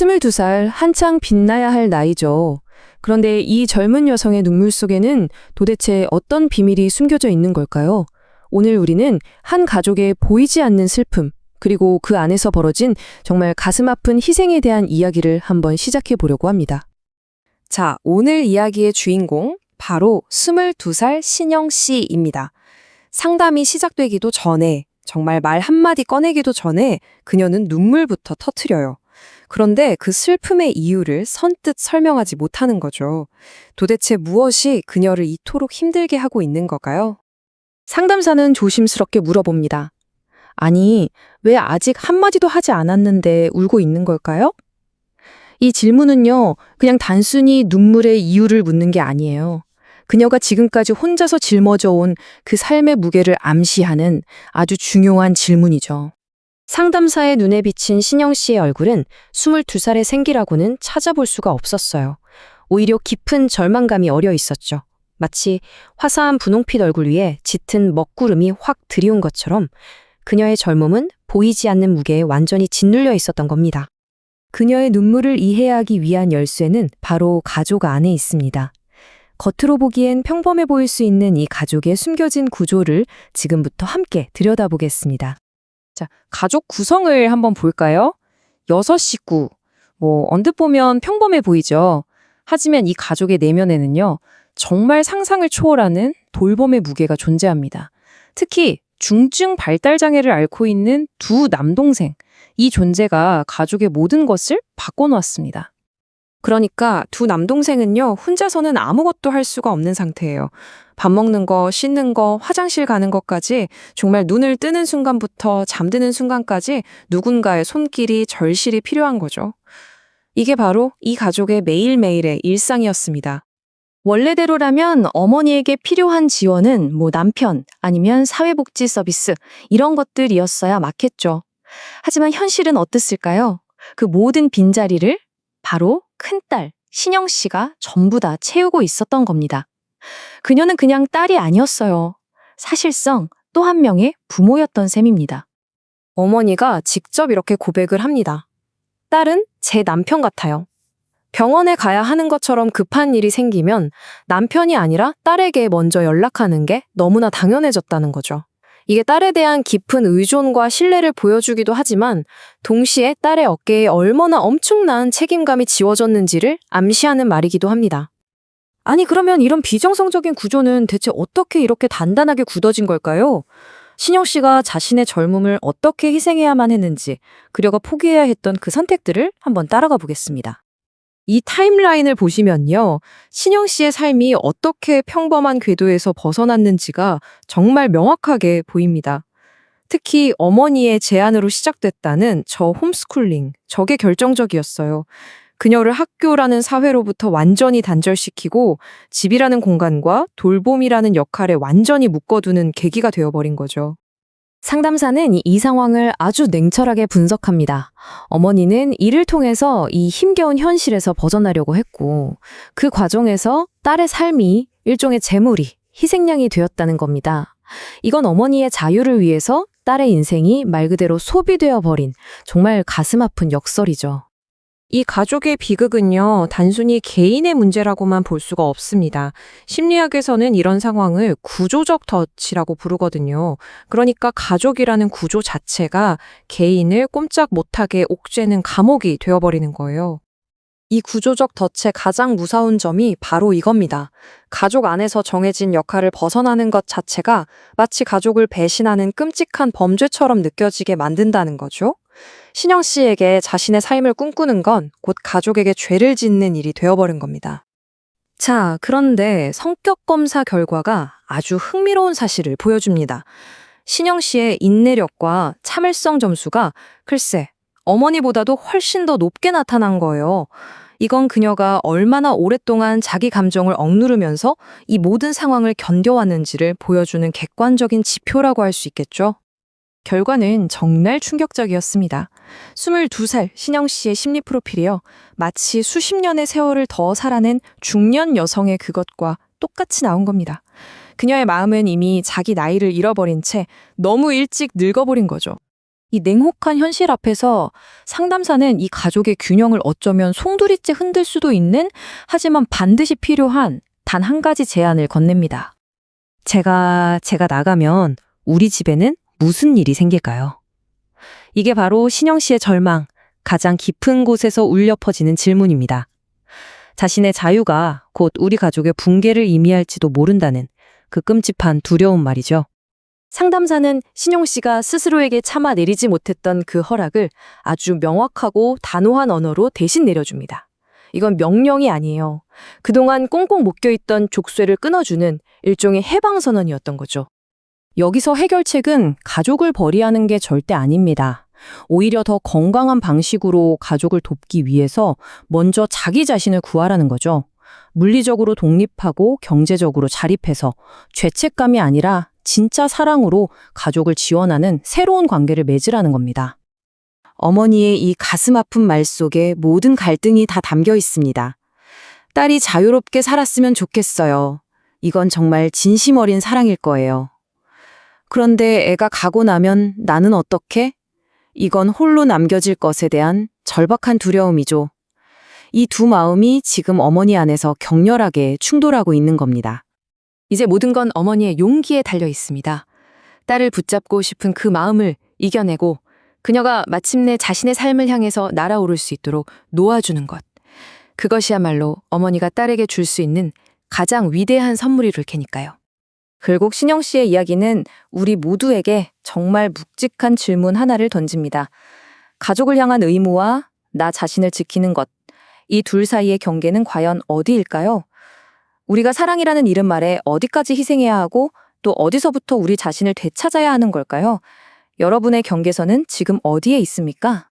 22살 한창 빛나야 할 나이죠. 그런데 이 젊은 여성의 눈물 속에는 도대체 어떤 비밀이 숨겨져 있는 걸까요? 오늘 우리는 한 가족의 보이지 않는 슬픔, 그리고 그 안에서 벌어진 정말 가슴 아픈 희생에 대한 이야기를 한번 시작해 보려고 합니다. 자, 오늘 이야기의 주인공, 바로 22살 신영 씨입니다. 상담이 시작되기도 전에, 정말 말 한마디 꺼내기도 전에 그녀는 눈물부터 터트려요. 그런데 그 슬픔의 이유를 선뜻 설명하지 못하는 거죠. 도대체 무엇이 그녀를 이토록 힘들게 하고 있는 걸까요? 상담사는 조심스럽게 물어봅니다. 아니, 왜 아직 한마디도 하지 않았는데 울고 있는 걸까요? 이 질문은요, 그냥 단순히 눈물의 이유를 묻는 게 아니에요. 그녀가 지금까지 혼자서 짊어져 온 그 삶의 무게를 암시하는 아주 중요한 질문이죠. 상담사의 눈에 비친 신영 씨의 얼굴은 22살의 생기라고는 찾아볼 수가 없었어요. 오히려 깊은 절망감이 어려 있었죠. 마치 화사한 분홍빛 얼굴 위에 짙은 먹구름이 확 들이운 것처럼 그녀의 젊음은 보이지 않는 무게에 완전히 짓눌려 있었던 겁니다. 그녀의 눈물을 이해하기 위한 열쇠는 바로 가족 안에 있습니다. 겉으로 보기엔 평범해 보일 수 있는 이 가족의 숨겨진 구조를 지금부터 함께 들여다보겠습니다. 자, 가족 구성을 한번 볼까요? 6식구. 언뜻 보면 평범해 보이죠. 하지만 이 가족의 내면에는요, 정말 상상을 초월하는 돌봄의 무게가 존재합니다. 특히 중증 발달 장애를 앓고 있는 두 남동생, 이 존재가 가족의 모든 것을 바꿔놓았습니다. 그러니까 두 남동생은요, 혼자서는 아무것도 할 수가 없는 상태예요. 밥 먹는 거, 씻는 거, 화장실 가는 것까지 정말 눈을 뜨는 순간부터 잠드는 순간까지 누군가의 손길이 절실히 필요한 거죠. 이게 바로 이 가족의 매일매일의 일상이었습니다. 원래대로라면 어머니에게 필요한 지원은 남편 아니면 사회복지 서비스 이런 것들이었어야 맞겠죠. 하지만 현실은 어땠을까요? 그 모든 빈자리를 바로 큰딸 신영 씨가 전부 다 채우고 있었던 겁니다. 그녀는 그냥 딸이 아니었어요. 사실상 또 한 명의 부모였던 셈입니다. 어머니가 직접 이렇게 고백을 합니다. 딸은 제 남편 같아요. 병원에 가야 하는 것처럼 급한 일이 생기면 남편이 아니라 딸에게 먼저 연락하는 게 너무나 당연해졌다는 거죠. 이게 딸에 대한 깊은 의존과 신뢰를 보여주기도 하지만 동시에 딸의 어깨에 얼마나 엄청난 책임감이 지워졌는지를 암시하는 말이기도 합니다. 아니, 그러면 이런 비정상적인 구조는 대체 어떻게 이렇게 단단하게 굳어진 걸까요? 신영 씨가 자신의 젊음을 어떻게 희생해야만 했는지, 그녀가 포기해야 했던 그 선택들을 한번 따라가 보겠습니다. 이 타임라인을 보시면요, 신영 씨의 삶이 어떻게 평범한 궤도에서 벗어났는지가 정말 명확하게 보입니다. 특히 어머니의 제안으로 시작됐다는 저 홈스쿨링, 저게 결정적이었어요. 그녀를 학교라는 사회로부터 완전히 단절시키고 집이라는 공간과 돌봄이라는 역할에 완전히 묶어두는 계기가 되어버린 거죠. 상담사는 이 상황을 아주 냉철하게 분석합니다. 어머니는 이를 통해서 이 힘겨운 현실에서 벗어나려고 했고, 그 과정에서 딸의 삶이 일종의 재물이, 희생양이 되었다는 겁니다. 이건 어머니의 자유를 위해서 딸의 인생이 말 그대로 소비되어 버린 정말 가슴 아픈 역설이죠. 이 가족의 비극은요, 단순히 개인의 문제라고만 볼 수가 없습니다. 심리학에서는 이런 상황을 구조적 덫이라고 부르거든요. 그러니까 가족이라는 구조 자체가 개인을 꼼짝 못하게 옥죄는 감옥이 되어버리는 거예요. 이 구조적 덫의 가장 무서운 점이 바로 이겁니다. 가족 안에서 정해진 역할을 벗어나는 것 자체가 마치 가족을 배신하는 끔찍한 범죄처럼 느껴지게 만든다는 거죠. 신영 씨에게 자신의 삶을 꿈꾸는 건 곧 가족에게 죄를 짓는 일이 되어버린 겁니다. 자, 그런데 성격 검사 결과가 아주 흥미로운 사실을 보여줍니다. 신영 씨의 인내력과 참을성 점수가 글쎄, 어머니보다도 훨씬 더 높게 나타난 거예요. 이건 그녀가 얼마나 오랫동안 자기 감정을 억누르면서 이 모든 상황을 견뎌왔는지를 보여주는 객관적인 지표라고 할 수 있겠죠. 결과는 정말 충격적이었습니다. 22살 신영 씨의 심리 프로필이요. 마치 수십 년의 세월을 더 살아낸 중년 여성의 그것과 똑같이 나온 겁니다. 그녀의 마음은 이미 자기 나이를 잃어버린 채 너무 일찍 늙어버린 거죠. 이 냉혹한 현실 앞에서 상담사는 이 가족의 균형을 어쩌면 송두리째 흔들 수도 있는, 하지만 반드시 필요한 단 한 가지 제안을 건넵니다. 제가 나가면 우리 집에는 무슨 일이 생길까요? 이게 바로 신영 씨의 절망, 가장 깊은 곳에서 울려 퍼지는 질문입니다. 자신의 자유가 곧 우리 가족의 붕괴를 의미할지도 모른다는 그 끔찍한 두려움 말이죠. 상담사는 신용 씨가 스스로에게 참아 내리지 못했던 그 허락을 아주 명확하고 단호한 언어로 대신 내려줍니다. 이건 명령이 아니에요. 그동안 꽁꽁 묶여있던 족쇄를 끊어주는 일종의 해방선언이었던 거죠. 여기서 해결책은 가족을 벌이하는 게 절대 아닙니다. 오히려 더 건강한 방식으로 가족을 돕기 위해서 먼저 자기 자신을 구하라는 거죠. 물리적으로 독립하고 경제적으로 자립해서 죄책감이 아니라 진짜 사랑으로 가족을 지원하는 새로운 관계를 맺으라는 겁니다. 어머니의 이 가슴 아픈 말 속에 모든 갈등이 다 담겨 있습니다. 딸이 자유롭게 살았으면 좋겠어요. 이건 정말 진심 어린 사랑일 거예요. 그런데 애가 가고 나면 나는 어떻게? 이건 홀로 남겨질 것에 대한 절박한 두려움이죠. 이 두 마음이 지금 어머니 안에서 격렬하게 충돌하고 있는 겁니다. 이제 모든 건 어머니의 용기에 달려 있습니다. 딸을 붙잡고 싶은 그 마음을 이겨내고 그녀가 마침내 자신의 삶을 향해서 날아오를 수 있도록 놓아주는 것. 그것이야말로 어머니가 딸에게 줄 수 있는 가장 위대한 선물이를 테니까요. 결국 신영 씨의 이야기는 우리 모두에게 정말 묵직한 질문 하나를 던집니다. 가족을 향한 의무와 나 자신을 지키는 것, 이 둘 사이의 경계는 과연 어디일까요? 우리가 사랑이라는 이름 아래 어디까지 희생해야 하고 또 어디서부터 우리 자신을 되찾아야 하는 걸까요? 여러분의 경계선은 지금 어디에 있습니까?